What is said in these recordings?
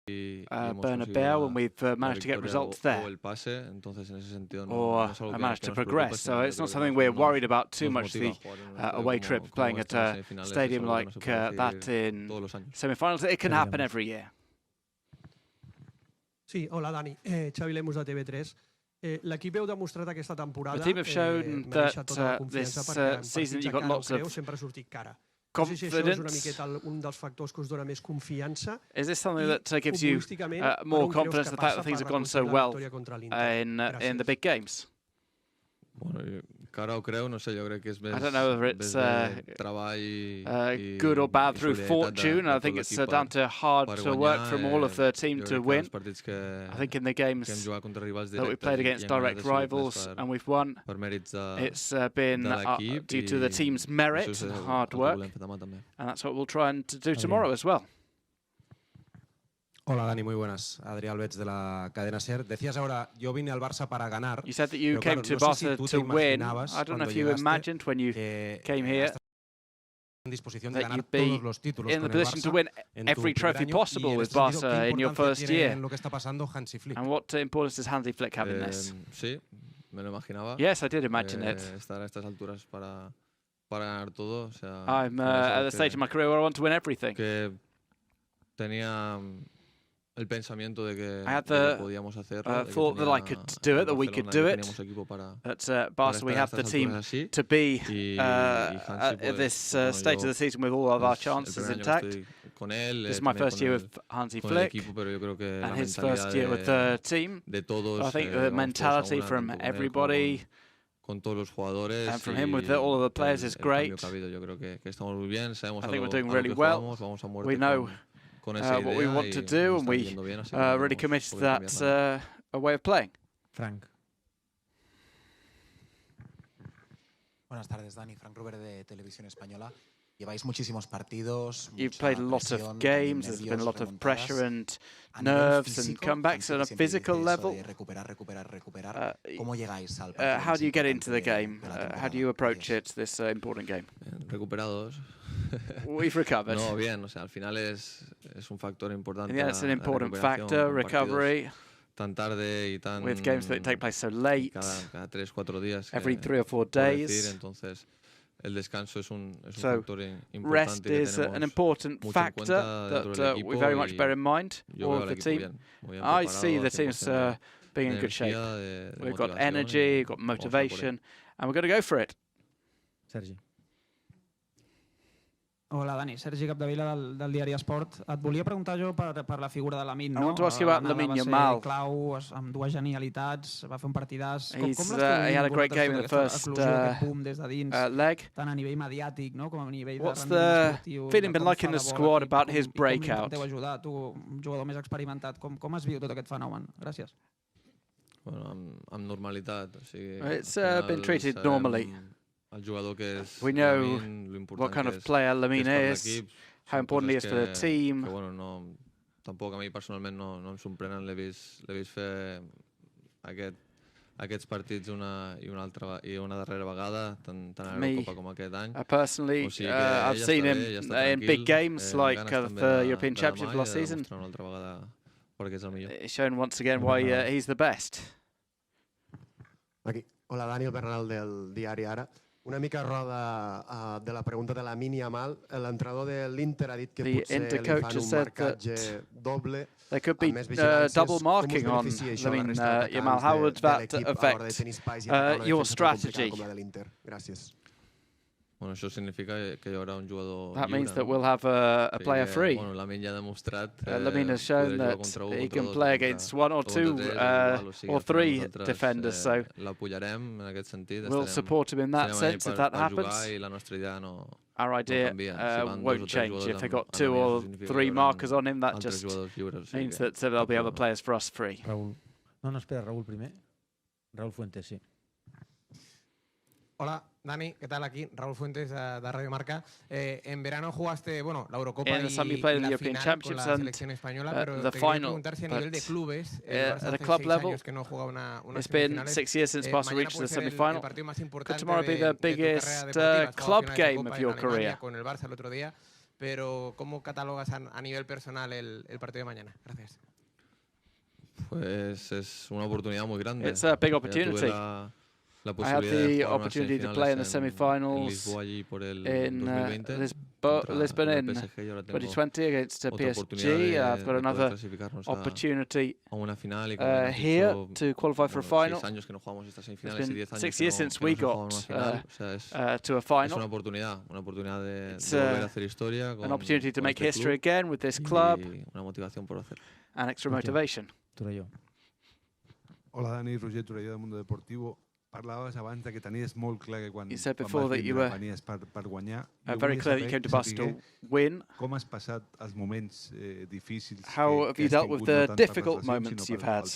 Bernabeu, and we've managed to get results there, or managed to progress. So it's not something we're worried about too much, the away trip, playing at a stadium like that in semi-finals. It can happen every year. Sí, hola Dani, Xavi Lemus de TV3. L'equip heu demostrat aquesta temporada. The team have shown that this season you've got lots of confidence. Is this something that gives you more confidence, the fact that things have gone so well in the big games? I don't know whether it's good or bad through fortune. I think it's down to hard work from all of the team to win. I think in the games that we played against direct rivals and we've won, it's been due to the team's merit and hard work, and that's what we'll try and do tomorrow as well. Hola Dani, muy buenas. Adrián Albets de la cadena SER. Decías ahora, yo vine al Barça para ganar. You said that you came to Barca to win. I don't know if you imagined when you came here that you'd be in the position to win every trophy possible with Barca in your first year. And what importance does Hansi Flick have in this? Yes, I did imagine it. I'm at the stage of my career where I want to win everything. I had the thought that I could do it, that we could do it. At Barca we have the team to be at this stage of the season with all of our chances intact. This is my first year with Hansi Flick and his first year with the team. I think the mentality from everybody and from him with all of the players is great. I think we're doing really well. We know what we want to do, and we really committed to that a way of playing. Frank. Buenas tardes, Dani. Frank Ruber de Televisión Española. Lleváis muchísimos partidos. You've played a lot of games. There's been a lot of pressure and nerves and comebacks at a physical level. How do you get into the game? How do you approach it, this important game? We've recovered. Yeah, it's an important factor, recovery. With games that take place so late, every 3 or 4 days. So rest is an important factor that we very much bear in mind, all of the team. I see the team's being in good shape. We've got energy, we've got motivation, and we're going to go for it. Sergi. Hola, Dani. Sergi Capdevila del diari Esport. Et volia preguntar jo per la figura de Lamine. I want to ask you about Lamine Yamal. Clau, amb dues genialitats, va fer un partidàs. He had a great game in the first leg. Tant a nivell mediàtic, no, com a nivell de What's the feeling been like in the squad about his breakout? Com ajudar, tu, un jugador més experimentat, com has viu tot aquest fenomen? Gràcies. Amb normalitat. It's been treated normally. We know what kind of player Lamine is, how important he is for the team. Tampoc a mi personalment no em sorprenen, l'he vist fer aquests partits una darrera vegada, tant a l'Eurocopa com aquest any. Personally, I've seen him in big games like the European Championship last season. He's shown once again why he's the best. Hola, Daniel Bernal del diari Ara. Una mica roda de la pregunta de Lamine Yamal. L'entrenador de l'Inter ha dit que potser li fan un marcatge doble. There could be double marking on Lamine Yamal. How would that affect your strategy? That means that we'll have a player free. Lamine has shown that he can play against 1 or 2 or 3 defenders, so we'll support him in that sense if that happens. Our idea won't change. If they've got 2 or 3 markers on him, that just means that there'll be other players for us free. Raúl. No, espera, Raúl primer. Raúl Fuentes, sí. Hola, Dani, ¿qué tal? Aquí Raúl Fuentes de Radio Marca. En verano jugaste, bueno, la Eurocopa y la final con la selección española, pero te quería preguntar si a nivel de clubes, at a club level, it's been 6 years since Barca reached the semi-final. Could tomorrow be the biggest club game of your career? pero ¿cómo catalogas a nivel personal el partido de mañana? Gracias. Pues es una oportunidad muy grande. It's a big opportunity. La I had the posibilidad opportunity to play in the semi-finals in Lisbon in 2020 against PSG. I've got another opportunity here to qualify for a final. It's been 6 years since we got to a final. It's an opportunity to make history again with this club and extra motivation. Hola Dani, Roger Torelló del Mundo Deportivo. Parlaves abans que tenies molt clar que quan you said before that you were per guanyar. Very clear that you came to Barca to win. Com has passat els moments difícils? How have you dealt with the difficult moments you've had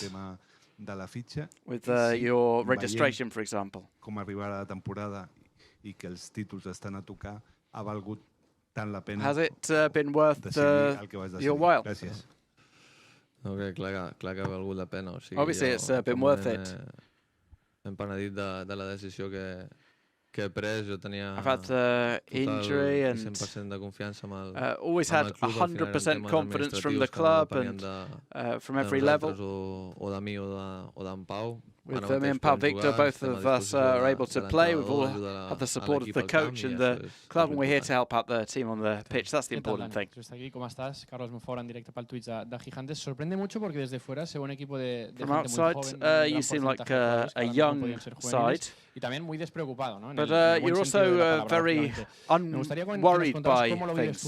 de la fitxa? With your registration, for example. Com arribar a la temporada i que els títols estan a tocar ha valgut tant la pena. Has it been worth your while? Gràcies. Clar que ha valgut la pena. Obviously, it's been worth it. M'he penedit de la decisió que he pres. Jo tenia I've had injury and 100% de confiança amb el always had 100% confidence from the club and from every level. O de mi o d'en Pau. With me and Pau Victor, both of us are able to play. We've all had the support of the coach and the club, and we're here to help out the team on the pitch. That's the important thing. ¿Cómo estás? Carlos Mufora en directo para el Twitch de Gigantes. Sorprende mucho porque desde fuera se ve un equipo de From outside, you seem like a young side. Y también muy despreocupado, ¿no? But you're also very unworried by things.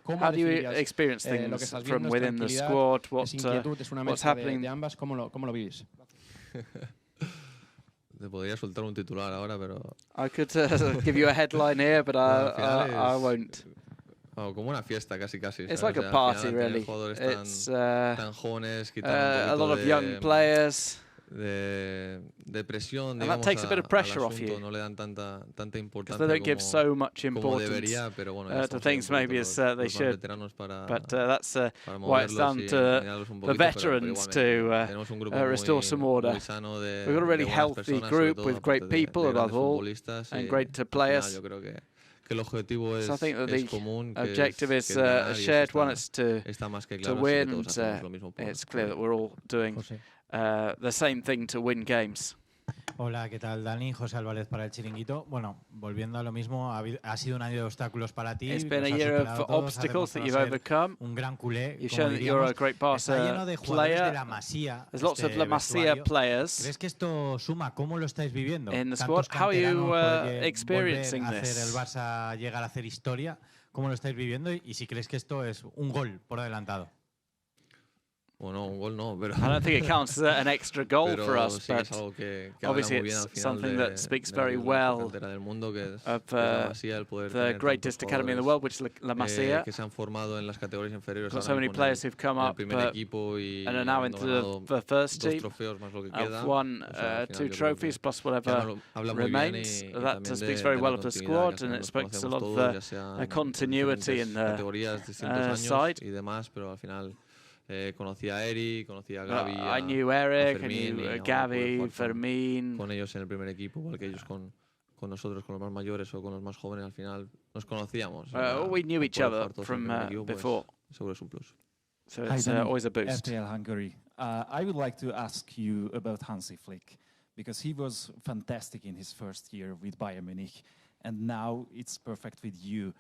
How do you experience things from within the squad? What's happening? ¿Cómo lo vivís? Te podría soltar un titular ahora, pero... I could give you a headline here, but I won't. Como una fiesta, casi. It's like a party, really. It's a lot of young players. De presión, and that takes a bit of pressure off you. No le dan tanta importancia they don't give so much importance debería, pero bueno, to things maybe as they should. But that's why it's down to the veterans to restore some order. We've got a really healthy group with great people above all and great players. So I think that the objective is a shared one. It's to win, and it's clear that we're all doing the same thing to win games. Hola, ¿qué tal, Dani? José Álvarez para el Chiringuito. Bueno, volviendo a lo mismo, ha sido un año de obstáculos para ti. It's been a year of obstacles that you've overcome. Un gran culé. You've shown that you're a great Barca player. There's lots of La Masia players. ¿Crees que esto suma? ¿Cómo lo estáis viviendo? In the squad, how are you experiencing this? Hacer el Barça llegar a hacer historia. ¿Cómo lo estáis viviendo? Y si crees que esto es un gol por adelantado. Bueno, un gol no, pero... I don't think it counts as an extra goal for us, but obviously it's something that speaks very well of the greatest academy in the world, which is La Masia. Que se han formado en las categorías inferiores. Got so many players who've come up and are now into the first team. I've won 2 trophies plus whatever remains. That speaks very well of the squad, and it speaks a lot of the continuity in the side. Conocí a Eric, conocí a Gavi, I knew Eric, I knew Gavi, Fermín. Con ellos en el primer equipo, igual que ellos con nosotros, con los más mayores o con los más jóvenes, al final nos conocíamos. We knew each other from before. Seguro es un plus. So it's always a boost. FPL Hungary. I would like to ask you about Hansi Flick, because he was fantastic in his first year with Bayern Munich, and now it's perfect with you.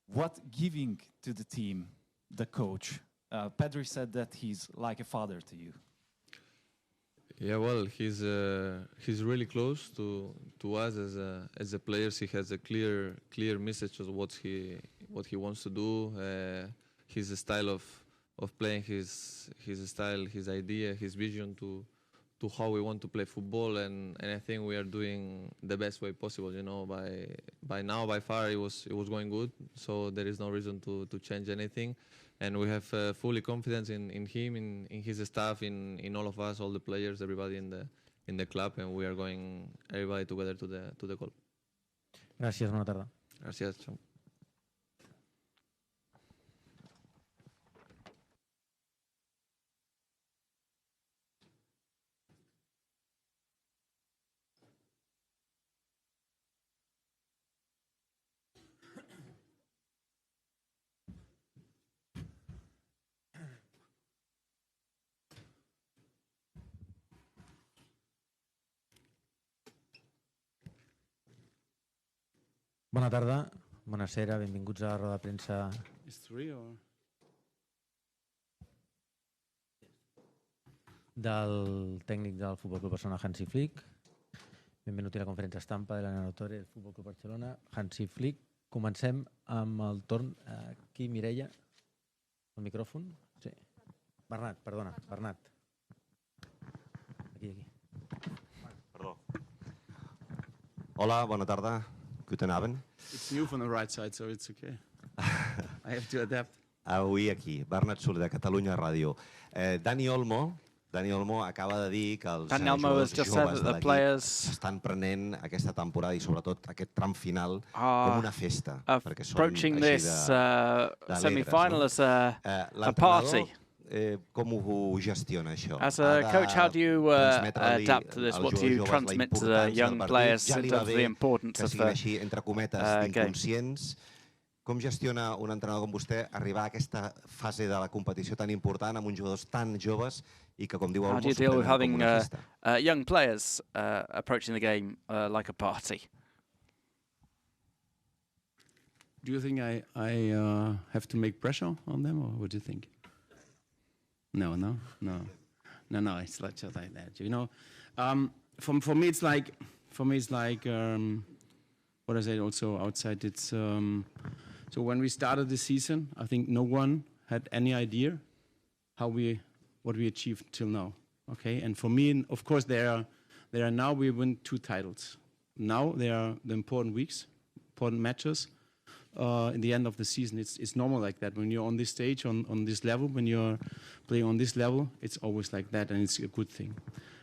What giving to the team, the coach? Pedri said that he's like a father to you. Yeah, well, he's really close to us as a players. He has a clear message of what he wants to do. His style of playing, his style, his idea, his vision to how we want to play football, and I think we are doing the best way possible. You know, by far it was going good, so there is no reason to change anything. And we have fully confidence in him, in his staff, in all of us, all the players, everybody in the club, and we are going everybody together to the goal. Gracias, buena tarde. Gracias, chao. Bona tarda, buonasera, benvinguts a la roda de premsa del tècnic del Futbol Club Barcelona, Hansi Flick. Benvenuti a la conferència estampa de l'allenatore del Futbol Club Barcelona, Hansi Flick. Comencem amb el torn. Aquí, Mireia, el micròfon. Sí. Bernat, perdona, Bernat. Aquí. Perdó. Hola, bona tarda. Guten Abend. It's new from the right side, so it's okay. I have to adapt. Avui aquí, Bernat Soler, Catalunya Ràdio. Dani Olmo acaba de dir que els jugadors joves de l'equip estan prenent aquesta temporada i sobretot aquest tram final com una festa, perquè són així semi-final as a party. Com ho gestiona això? As a coach, how do you adapt to this? What do you transmit to the young players in terms of the importance of the game? Com gestiona un entrenador com vostè arribar a aquesta fase de la competició tan important amb uns jugadors tan joves i que, com diu Olmo, s'ho prenen com una festa? Young players approaching the game like a party. Do you think I have to make pressure on them, or what do you think? No, it's not just like that. You know, for me, it's like what I said also outside. It's so when we started the season, I think no one had any idea what we achieved till now. Okay, and for me, of course, there are now we win 2 titles. Now there are the important weeks, important matches. In the end of the season, it's normal like that. When you're on this stage, on this level, when you're playing on this level, it's always like that, and it's a good thing.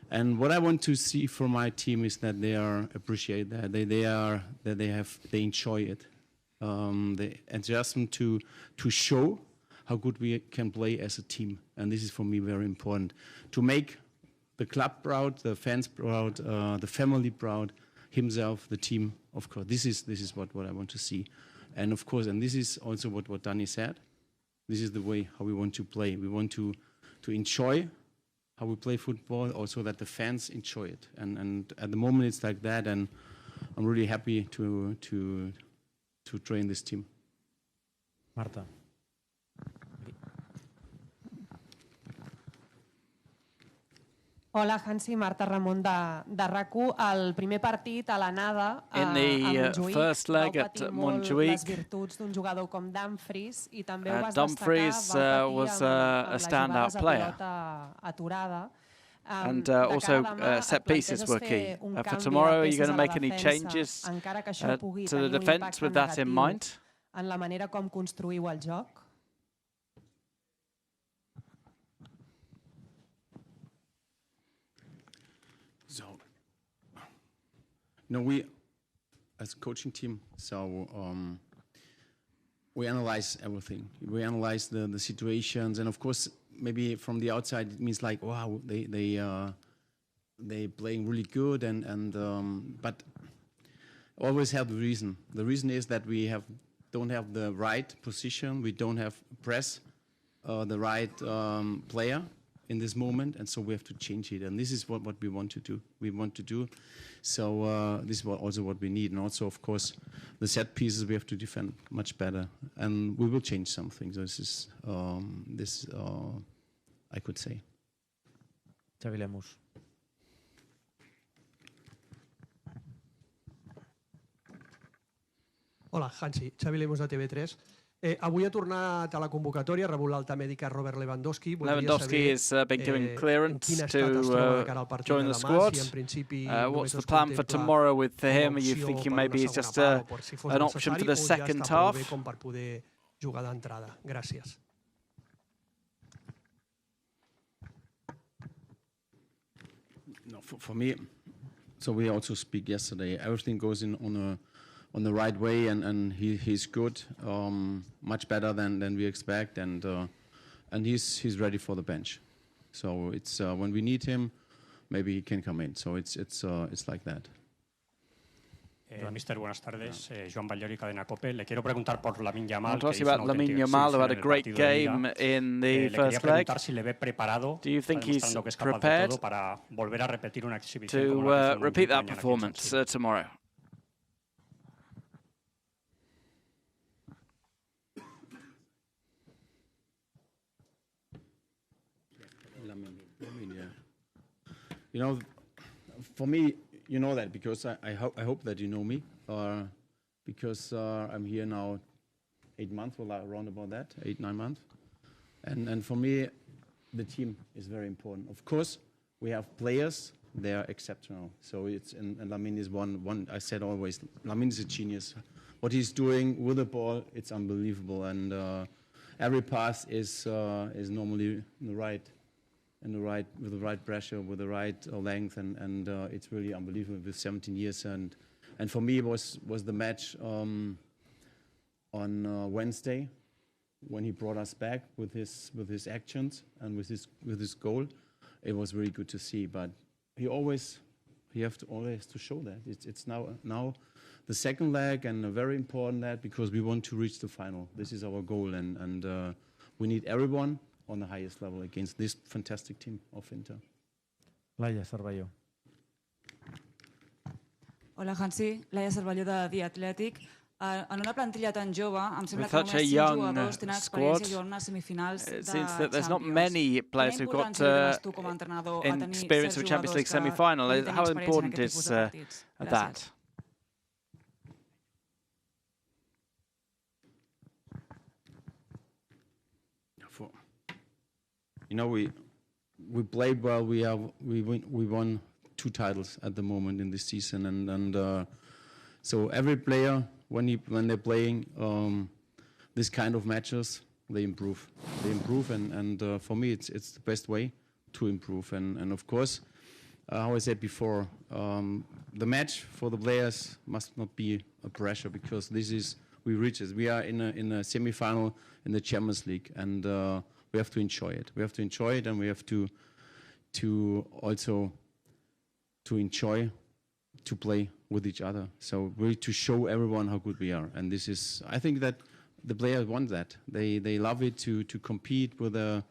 And what I want to see from my team is that they are appreciate that they enjoy it. They adjust them to show how good we can play as a team, and this is for me very important to make the club proud, the fans proud, the family proud, himself, the team. Of course, this is what I want to see. And of course, and this is also what Danny said, this is the way how we want to play. We want to enjoy how we play football, also that the fans enjoy it. And at the moment it's like that, and I'm really happy to train this team. Marta. Hola, Hansi, Marta Ramon de RAC1. El primer partit a l'anada a Montjuïc vau patir molt les virtuts d'un jugador com Dumfries i també ho vas destacar, vau patir amb les jugades a pilota aturada. And also set pieces were key. For tomorrow, are you going to make any changes to the defence with that in mind? En la manera com construïu el joc? So, we, as a coaching team, we analyze everything. We analyze the situations, and of course, maybe from the outside, it means like, wow, they playing really good, but always have a reason. The reason is that we don't have the right position, we don't have press the right player in this moment, and so we have to change it. And this is what we want to do. So this is also what we need. And also, of course, the set pieces we have to defend much better. And we will change something. So this is I could say. Xavi Lemus. Hola, Hansi. Xavi Lemus de TV3. Avui ha tornat a la convocatòria, ha rebut l'alta mèdica Robert Lewandowski. Lewandowski has been given clearance to join the squad. What's the plan for tomorrow with him? Are you thinking maybe he's just an option for the second half? Per poder jugar d'entrada. Gràcies. No, for me, so we also speak yesterday. Everything goes in on the right way, and he's good, much better than we expect, and he's ready for the bench. So it's when we need him, maybe he can come in. So it's like that. Mister, buenas tardes. Joan Ballori, Cadena COPE. Le quiero preguntar por Lamine Yamal. I'll talk about Lamine Yamal, who had a great game in the first leg. Do you think he's prepared to repeat that performance tomorrow? You know, for me, you know that because I hope that you know me, because I'm here now 8 months, well, around about that, 8-9 months. And for me, the team is very important. Of course, we have players, they are exceptional. So it's, and Lamine is one, I said always, Lamine is a genius. What he's doing with the ball, it's unbelievable. And every pass is normally with the right pressure, with the right length, and it's really unbelievable with 17 years. And for me, it was the match on Wednesday when he brought us back with his actions and with his goal. It was really good to see. But he have to always to show that it's now the second leg, and a very important leg, because we want to reach the final. This is our goal, and we need everyone on the highest level against this fantastic team of Inter. Laia Cervelló. Hola, Hansi. Laia Cervelló de The Athletic. En una plantilla tan jove, em sembla With que such a només 5 young jugadors tenen squad, experiència jugant unes semifinals de it seems that there's not Champions. many players who've got experience of Champions League semi-final. How important is that? You know, we played well. We won 2 titles at the moment in this season, and so every player when they're playing this kind of matches, they improve. And for me, it's the best way to improve. And of course, how I said before, the match for the players must not be a pressure, because we are in a semi-final in the Champions League, and we have to enjoy it. We have to enjoy it, and we have to also enjoy to play with each other. So really to show everyone how good we are. And I think that the players want that. They love it to compete with the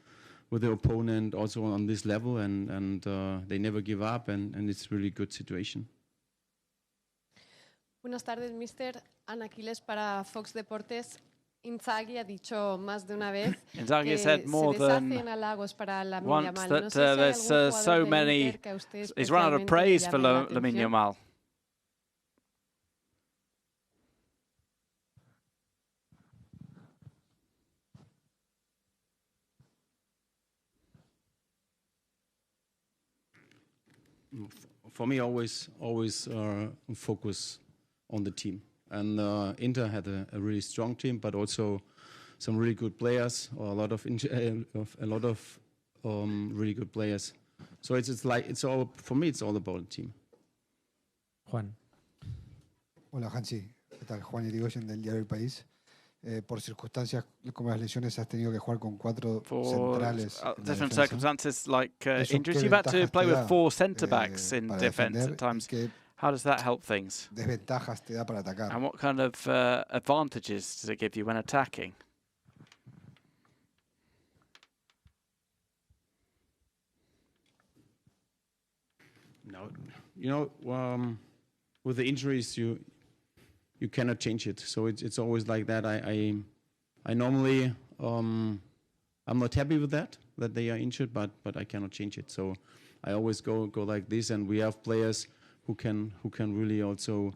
opponent also on this level, and they never give up, and it's really good situation. Buenas tardes, mister. Ana Aquiles para Fox Deportes. Inzaghi ha dicho más de una vez Inzaghi said more than once that there's so many. He's run out of praise for Lamine Yamal. For me, always focus on the team. And Inter had a really strong team, but also some really good players, or a lot of really good players. So it's all for me. It's all about the team. Juan. Hola, Hansi. ¿Qué tal? Juan Irigoyen del diario El País. Por circunstancias como las lesiones has tenido que jugar con 4 centrales. Different circumstances like injuries, you've had to play with 4 centre backs in defence at times. How does that help things? Desventajas te da para atacar. And what kind of advantages does it give you when attacking? No, you know, with the injuries, you cannot change it. So it's always like that. I normally I'm not happy with that they are injured, but I cannot change it. So I always go like this, and we have players who can really also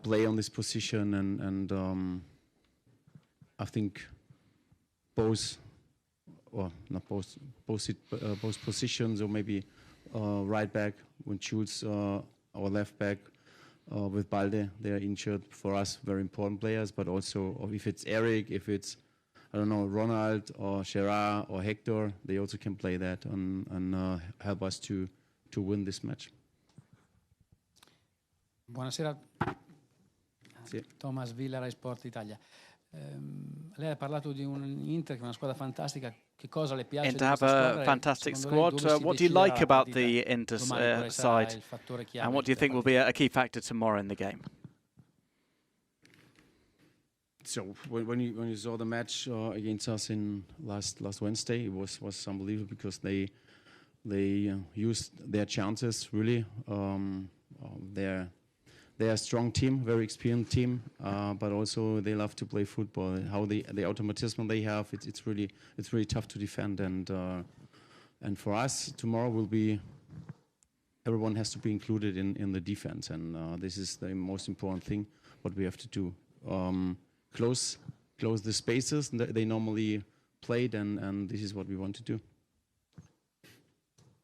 play on this position, and I think both positions, or maybe right back when Schulz, or left back with Balde, they are injured. For us, very important players, but also if it's Eric, if it's, I don't know, Ronald or Gerard or Hector, they also can play that and help us to win this match. Buonasera, sì. Thomas Villa, Rai Sport Italia. Lei ha parlato di un Inter che è una squadra fantastica. Che cosa le piace and to have a fantastic squad. What do you like about the Inter side, and what do you think will be a key factor tomorrow in the game? So when you saw the match against us in last Wednesday, it was unbelievable, because they used their chances really. They're a strong team, very experienced team, but also they love to play football. How the automatism they have, it's really tough to defend. And for us, tomorrow will be everyone has to be included in the defense, and this is the most important thing. What we have to do, close the spaces that they normally played, and this is what we want to do.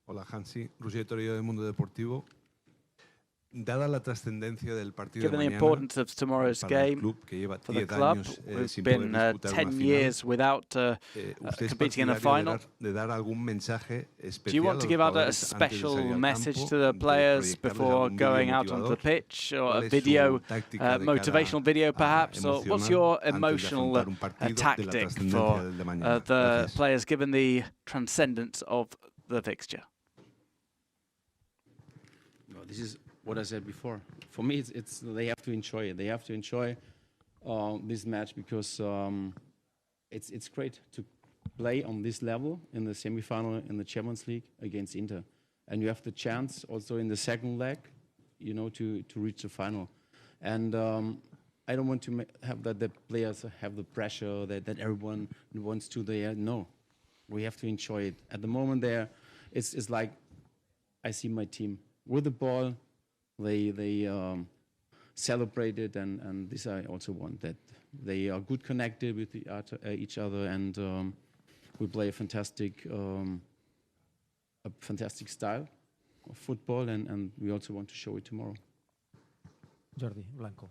Hola Hansi, Roger Torillo de Mundo Deportivo. Dada la trascendencia del partido Given de the mañana importance of tomorrow's game for the club, we've been 10 years without competing in a final. Do you want to give out a special message to the players before going out onto the pitch, or a video, motivational video perhaps? Or what's your emotional tactic for the players, given the transcendence of the fixture? Well, this is what I said before. For me, it's they have to enjoy it. They have to enjoy this match because it's great to play on this level in the semi-final in the Champions League against Inter, and you have the chance also in the second leg, you know, to reach the final. And I don't want to have that the players have the pressure that everyone wants to. No, we have to enjoy it. At the moment, it's like I see my team with the ball. They celebrate it, and this I also want, that they are good connected with each other, and we play a fantastic style of football, and we also want to show it tomorrow. Jordi Blanco.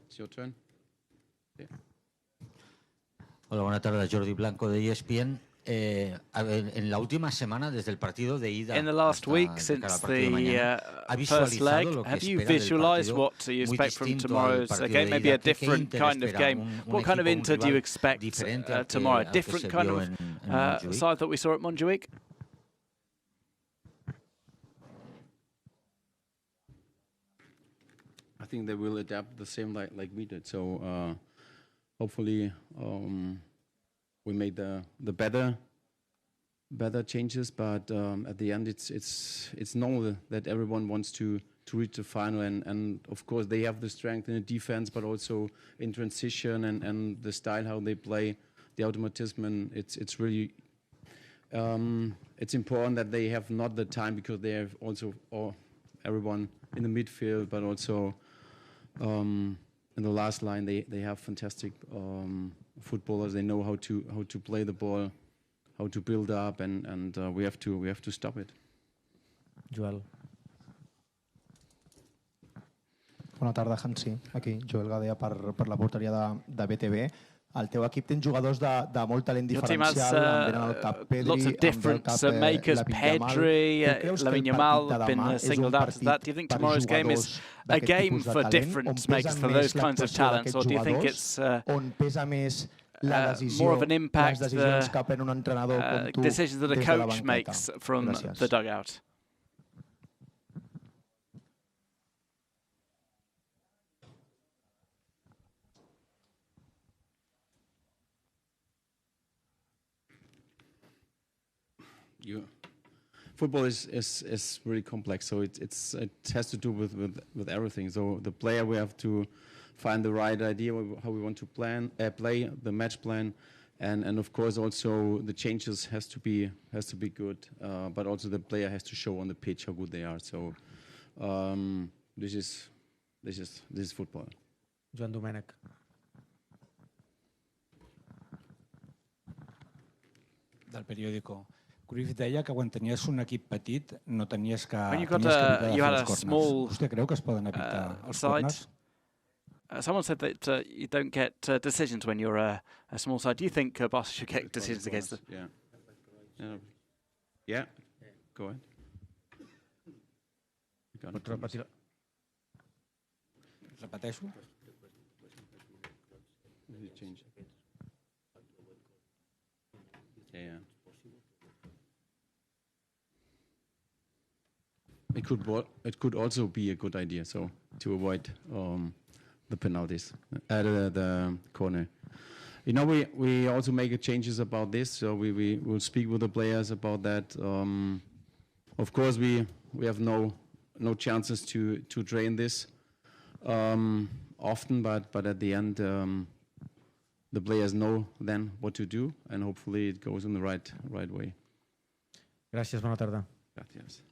It's your turn. Yeah. Hola, buenas tardes, Jordi Blanco de ESPN. En la última semana, desde el partido de ida, in the last week since the first leg, have you visualized what you expect from tomorrow's game? Maybe a different kind of game. What kind of Inter do you expect tomorrow? A different kind of side that we saw at Montjuic? I think they will adapt the same like we did. So hopefully we made the better changes, but at the end it's normal that everyone wants to reach the final, and of course they have the strength in the defense, but also in transition and the style how they play, the automatism, and it's really it's important that they have not the time, because they have also everyone in the midfield, but also in the last line they have fantastic footballers. They know how to play the ball, how to build up, and we have to stop it. Joel. Bona tarda, Hansi. Aquí, Joel Gadea per la porteria de BTV. El teu equip té jugadors de molt talent diferencial, em venen al cap Pedri, lots of different makers, Pedri, Lamine Yamal have been singled out as that. Do you think tomorrow's game is a game for different makers, for those kinds of talents, or do you think it's more of an impact, the decisions that a coach makes from the dugout? Football is really complex, so it has to do with everything. So the player, we have to find the right idea how we want to play the match plan, and of course also the changes has to be good, but also the player has to show on the pitch how good they are. So this is football. Joan Domènech. Del periòdico. Cruyff deia que quan tenies un equip petit no tenies que evitar els corners. Vostè creu que es poden evitar els corners? Someone said that you don't get decisions when you're a small side. Do you think Barça should get decisions against them? Yeah. Go ahead. Repeteixo? Yeah. It could also be a good idea, so to avoid the penalties, the corner. You know, we also make changes about this, so we will speak with the players about that. Of course, we have no chances to train this often, but at the end the players know then what to do, and hopefully it goes in the right way. Gràcies, bona tarda. Gracias.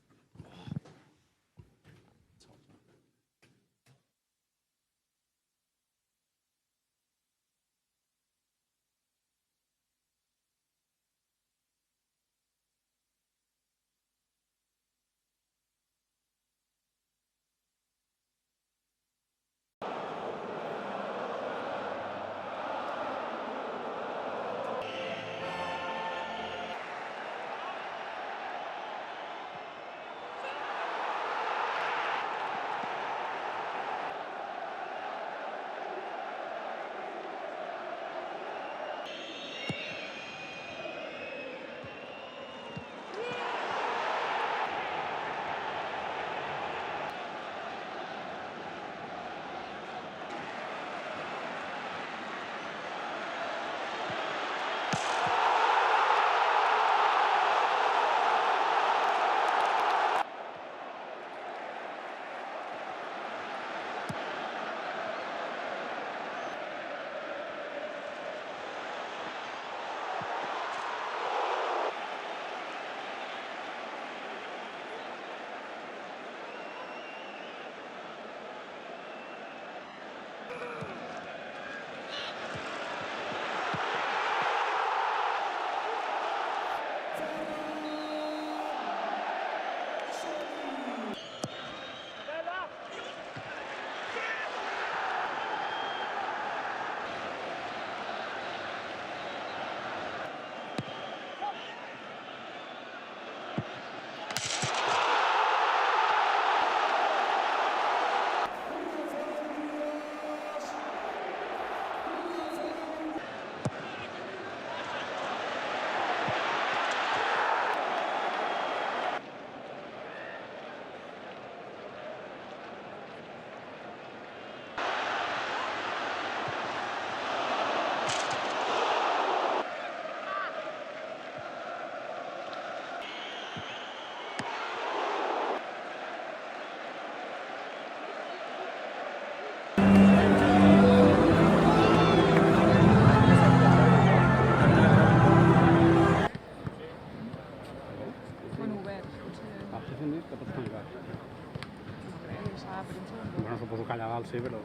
Bueno, suposo que allà dalt sí, però...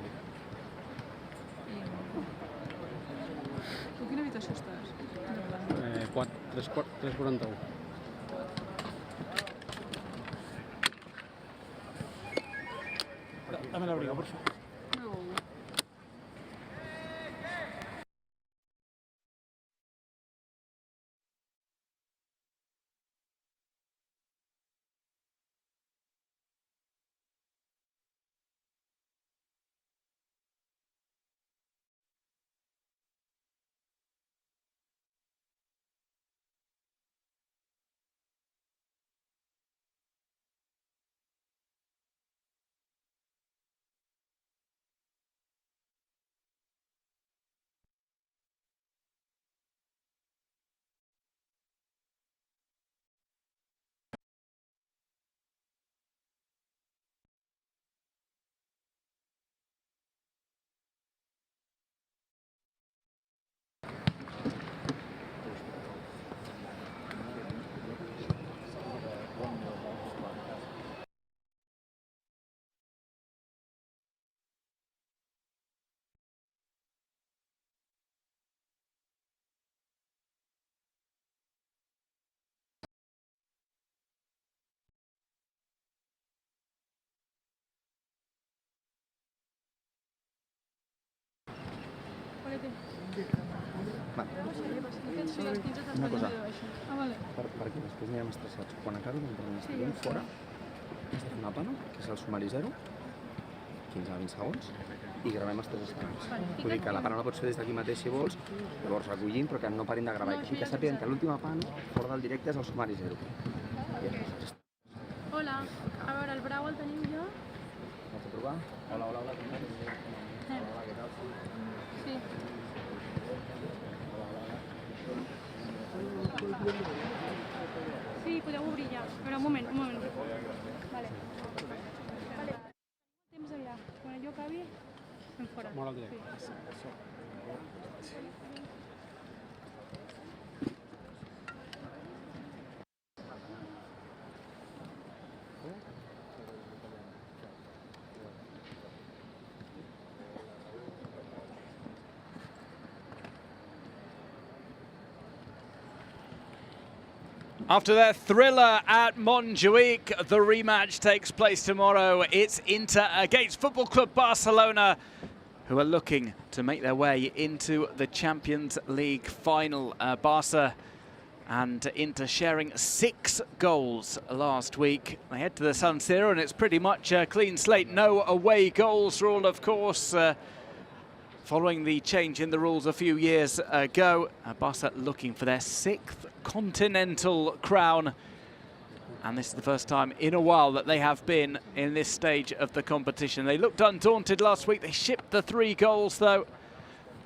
Tu quina habitació estàs? 341. Dame l'abrigo, por favor. Una cosa, per aquí després anirem estressats. Quan acabi l'entrenament estiguem fora, has de fer una pana, que és el sumari 0, 15 a 20 segons, i gravem els 3 escenaris. Vull dir que la pana la pots fer des d'aquí mateix si vols, llavors recollint, però que no parin de gravar. I que sàpiguen que l'última pana, fora del directe, és el sumari 0. Hola, a veure, el brau el tenim jo? Vaig a provar. Hola, hola, hola. Hola, què tal? Sí. Sí, podeu obrir ja. Però un moment. Vale. Temps allà. Quan jo acabi, estem fora. Molt al directe. After their thriller at Montjuic, the rematch takes place tomorrow. It's Inter against Football Club Barcelona, who are looking to make their way into the Champions League final. Barca and Inter sharing 6 goals last week. They head to the San Siro and it's pretty much a clean slate. No away goals rule, of course, following the change in the rules a few years ago. Barca looking for their 6th continental crown. And this is the first time in a while that they have been in this stage of the competition. They looked undaunted last week. They shipped the 3 goals, though,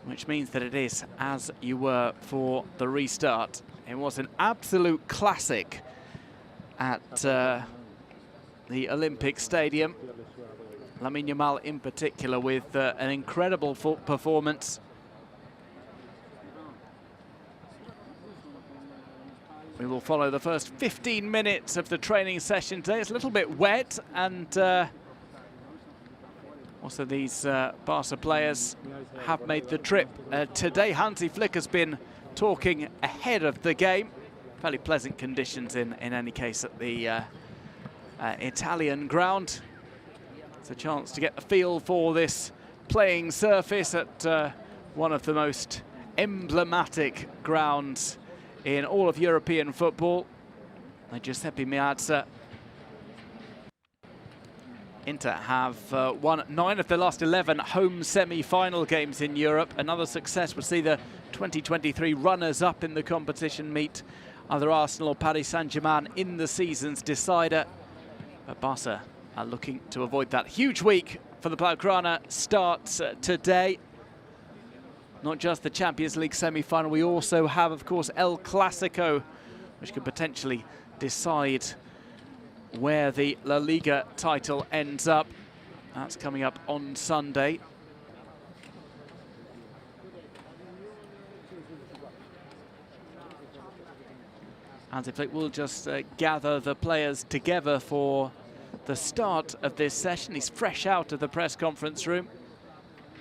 which means that it is as you were for the restart. It was an absolute classic at the Olympic Stadium. Lamine Yamal in particular with an incredible performance. We will follow the first 15 minutes of the training session today. It's a little bit wet, and also these Barca players have made the trip today. Hansi Flick has been talking ahead of the game. Fairly pleasant conditions in any case at the Italian ground. It's a chance to get a feel for this playing surface at one of the most emblematic grounds in all of European football. Giuseppe Meazza. Inter have won 9 of their last 11 home semi-final games in Europe. Another success would see the 2023 runners-up in the competition meet either Arsenal or Paris Saint-Germain in the season's decider. But Barca are looking to avoid that. Huge week for the Blaugrana starts today. Not just the Champions League semi-final, we also have, of course, El Clasico, which could potentially decide where the La Liga title ends up. That's coming up on Sunday. Hansi Flick will just gather the players together for the start of this session. He's fresh out of the press conference room.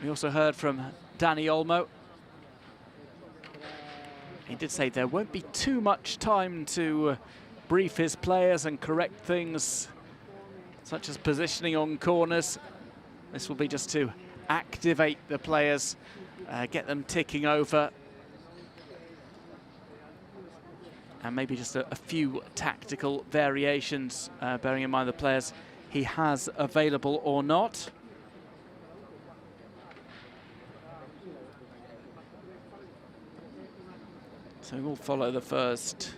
We also heard from Dani Olmo. He did say there won't be too much time to brief his players and correct things such as positioning on corners. This will be just to activate the players, get them ticking over, and maybe just a few tactical variations, bearing in mind the players he has available or not. So we'll follow the first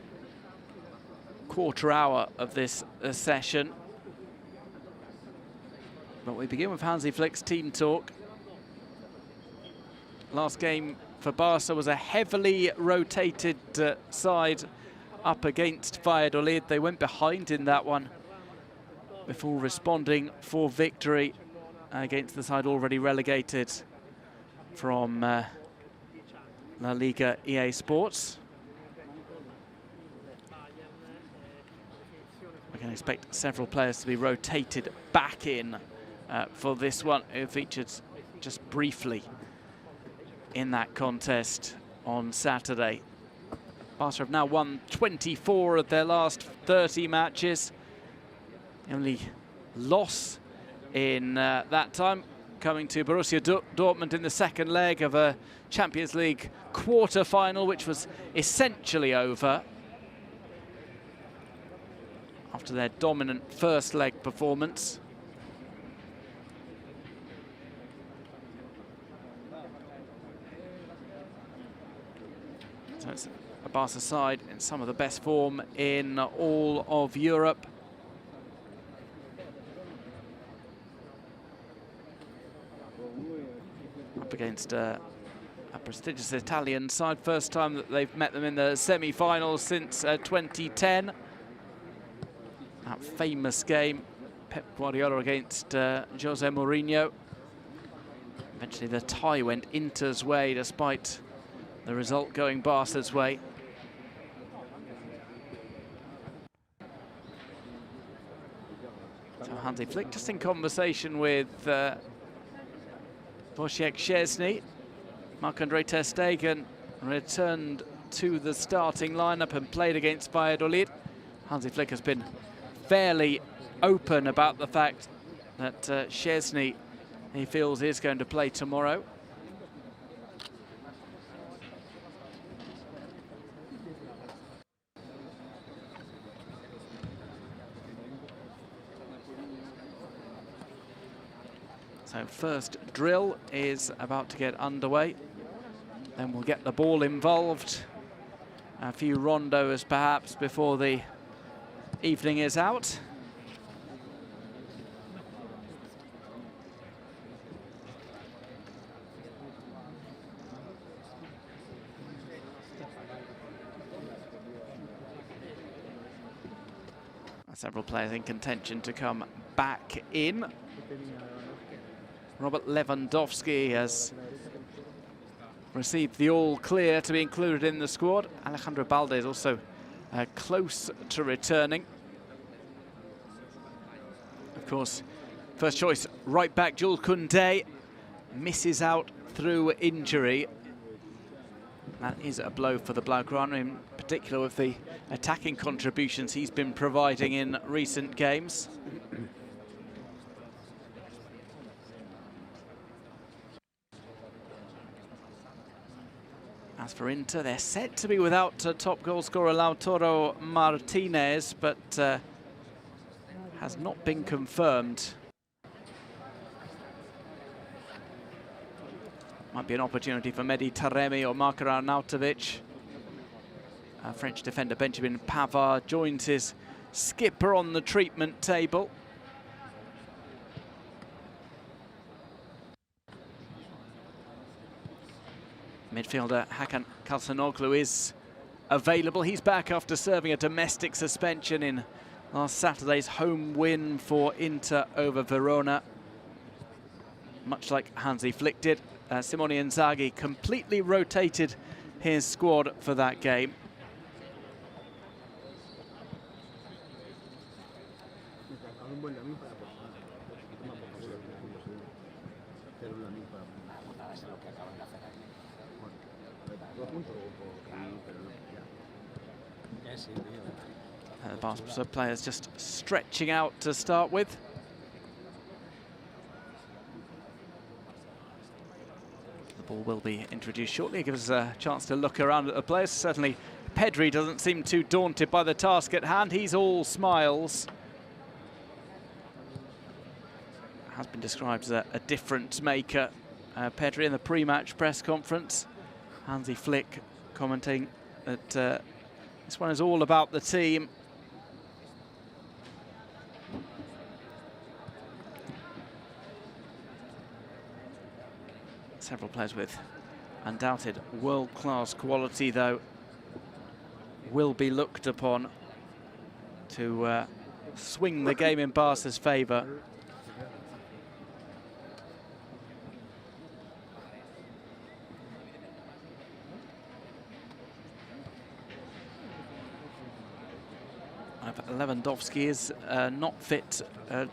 quarter hour of this session. But we begin with Hansi Flick's team talk. Last game for Barca was a heavily rotated side up against Valladolid. They went behind in that one before responding for victory against the side already relegated from La Liga EA Sports. We can expect several players to be rotated back in for this one, who featured just briefly in that contest on Saturday. Barca have now won 24 of their last 30 matches. The only loss in that time coming to Borussia Dortmund in the second leg of a Champions League quarter-final, which was essentially over after their dominant first leg performance. So it's a Barca side in some of the best form in all of Europe. Up against a prestigious Italian side. First time that they've met them in the semi-finals since 2010. That famous game, Pep Guardiola against Jose Mourinho. Eventually the tie went Inter's way despite the result going Barca's way. So Hansi Flick just in conversation with Wojciech Szczesny. Marc-Andre ter Stegen returned to the starting lineup and played against Valladolid. Hansi Flick has been fairly open about the fact that Szczesny, he feels, is going to play tomorrow. So first drill is about to get underway. Then we'll get the ball involved. A few rondos perhaps before the evening is out. Several players in contention to come back in. Robert Lewandowski has received the all clear to be included in the squad. Alejandro Balde is also close to returning. Of course, first choice right back Jules Koundé misses out through injury. That is a blow for the Blaugrana, in particular with the attacking contributions he's been providing in recent games. As for Inter, they're set to be without top goal scorer Lautaro Martinez, but has not been confirmed. Might be an opportunity for Mehdi Taremi or Marko Arnautovic. French defender Benjamin Pavard joins his skipper on the treatment table. Midfielder Hakan Çalhanoğlu is available. He's back after serving a domestic suspension in last Saturday's home win for Inter over Verona. Much like Hansi Flick did, Simone Inzaghi completely rotated his squad for that game. The Barca players just stretching out to start with. The ball will be introduced shortly. It gives us a chance to look around at the players. Certainly Pedri doesn't seem too daunted by the task at hand. He's all smiles. Has been described as a difference maker. Pedri in the pre-match press conference. Hansi Flick commenting that this one is all about the team. Several players with undoubted world-class quality, though, will be looked upon to swing the game in Barca's favour. Lewandowski is not fit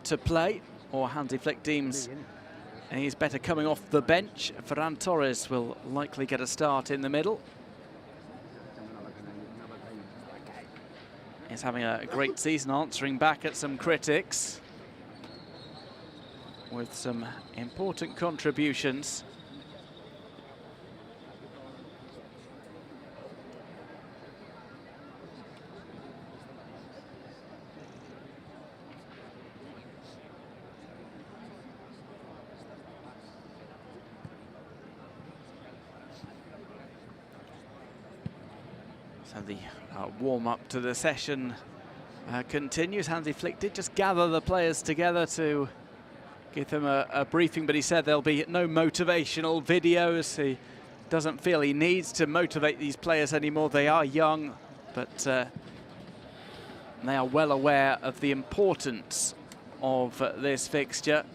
to play, or Hansi Flick deems he's better coming off the bench. Ferran Torres will likely get a start in the middle. He's having a great season, answering back at some critics with some important contributions. So the warm-up to the session continues. Hansi Flick did just gather the players together to give them a briefing, but he said there'll be no motivational videos. He doesn't feel he needs to motivate these players anymore. They are young, but they are well aware of the importance of this fixture.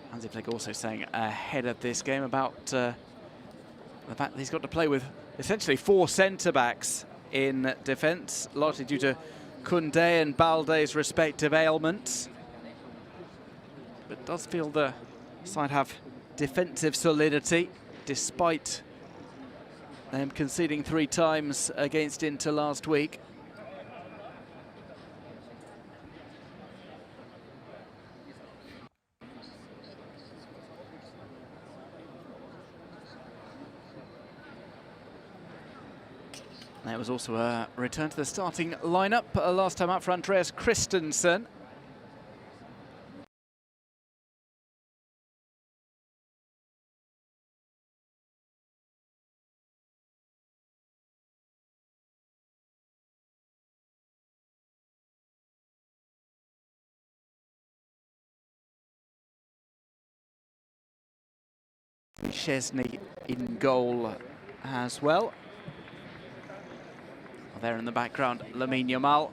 Hansi Flick also saying ahead of this game about the fact that he's got to play with essentially 4 centre-backs in defence, largely due to Koundé and Balde's respective ailments. But does feel the side have defensive solidity, despite them conceding 3 times against Inter last week. There was also a return to the starting lineup last time out for Andreas Christensen. Szczesny in goal as well. There in the background, Lamine Yamal.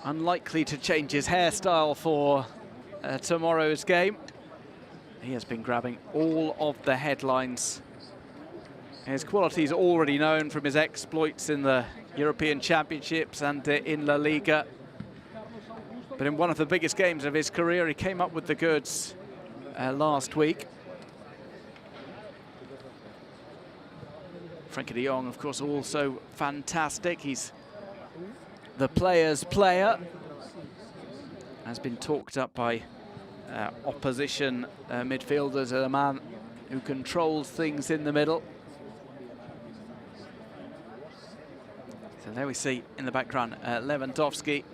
Unlikely to change his hairstyle for tomorrow's game. He has been grabbing all of the headlines. His qualities already known from his exploits in the European Championships and in La Liga. But in one of the biggest games of his career, he came up with the goods last week. Frenkie de Jong, of course, also fantastic. He's the player's player. Has been talked up by opposition midfielders, a man who controls things in the middle. So there we see in the background Lewandowski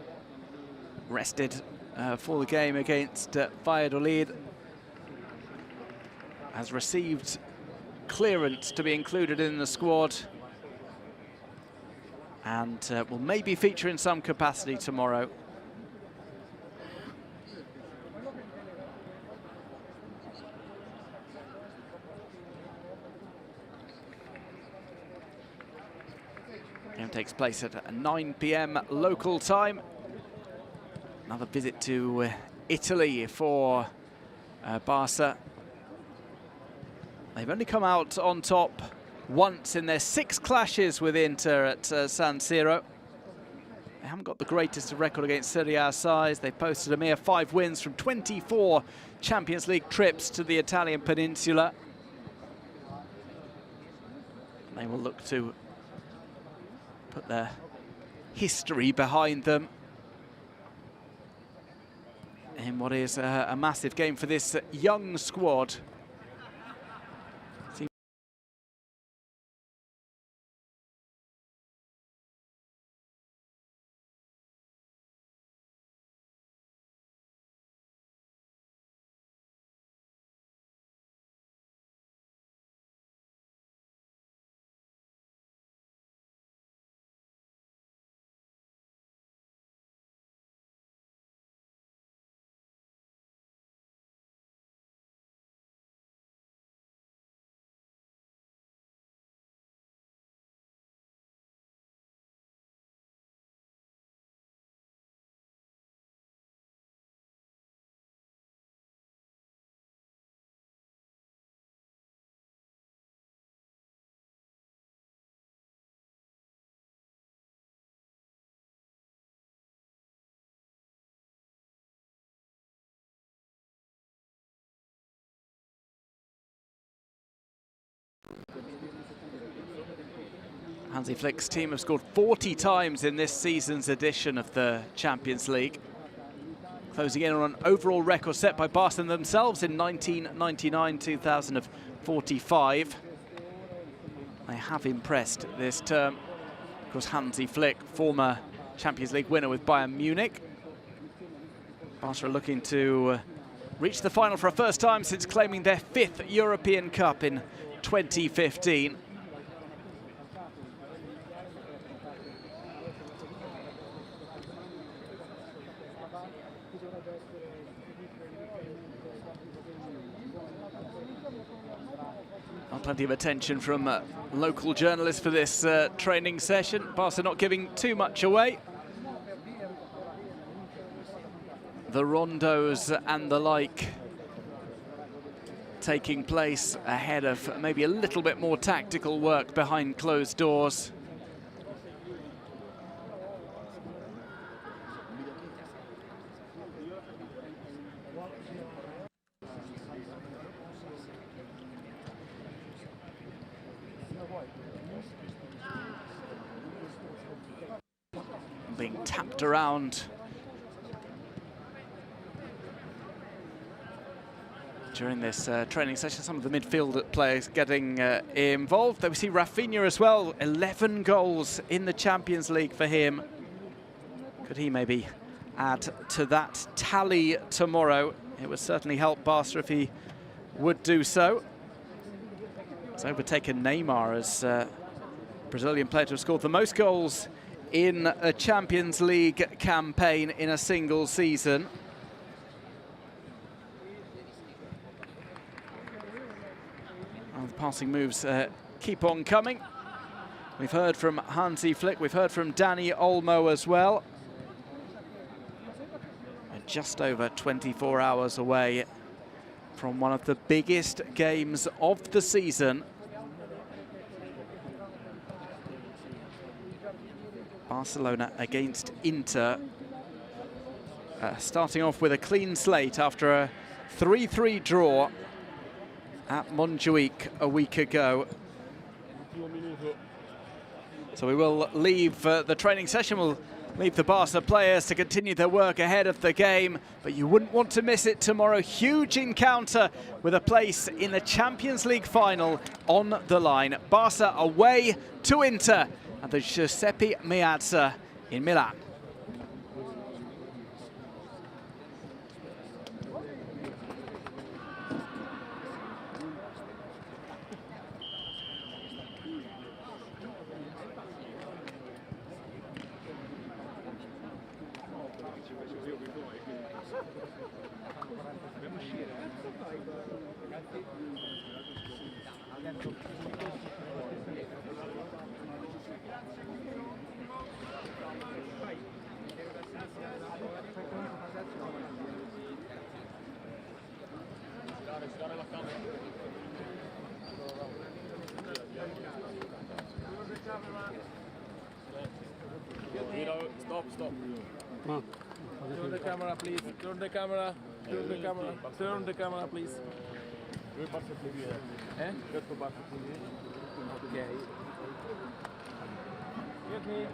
rested for the game against Valladolid. Has received clearance to be included in the squad and will maybe feature in some capacity tomorrow. Game takes place at 9 p.m. local time. Another visit to Italy for Barça. They've only come out on top once in their 6 clashes with Inter at San Siro. They haven't got the greatest record against Serie A sides. They posted a mere 5 wins from 24 Champions League trips to the Italian peninsula. They will look to put their history behind them in what is a massive game for this young squad. Hansi Flick's team have scored 40 times in this season's edition of the Champions League, closing in on an overall record set by Barcelona themselves in 1999-2045. They have impressed this term. Of course, Hansi Flick, former Champions League winner with Bayern Munich. Barca are looking to reach the final for a first time since claiming their 5th European Cup in 2015. Plenty of attention from local journalists for this training session. Barca not giving too much away. The rondos and the like taking place ahead of maybe a little bit more tactical work behind closed doors. being tapped around during this training session. Some of the midfield players getting involved. There we see Rafinha as well, 11 goals in the Champions League for him. Could he maybe add to that tally tomorrow? It would certainly help Barca if he would do so. He's overtaken Neymar as Brazilian player to have scored the most goals in a Champions League campaign in a single season. And the passing moves keep on coming. We've heard from Hansi Flick, we've heard from Dani Olmo as well. We're just over 24 hours away from one of the biggest games of the season. Barcelona against Inter. Starting off with a clean slate after a 3-3 draw at Montjuic a week ago. So we will leave the training session. We'll leave the Barca players to continue their work ahead of the game, but you wouldn't want to miss it tomorrow. Huge encounter with a place in the Champions League final on the line. Barca away to Inter at the Giuseppe Meazza in Milan. Stop. Turn the camera, please. Turn the camera. Turn the camera. Turn the camera, please. Good Barça TV. Eh? Good for Barça TV. Okay. Get me.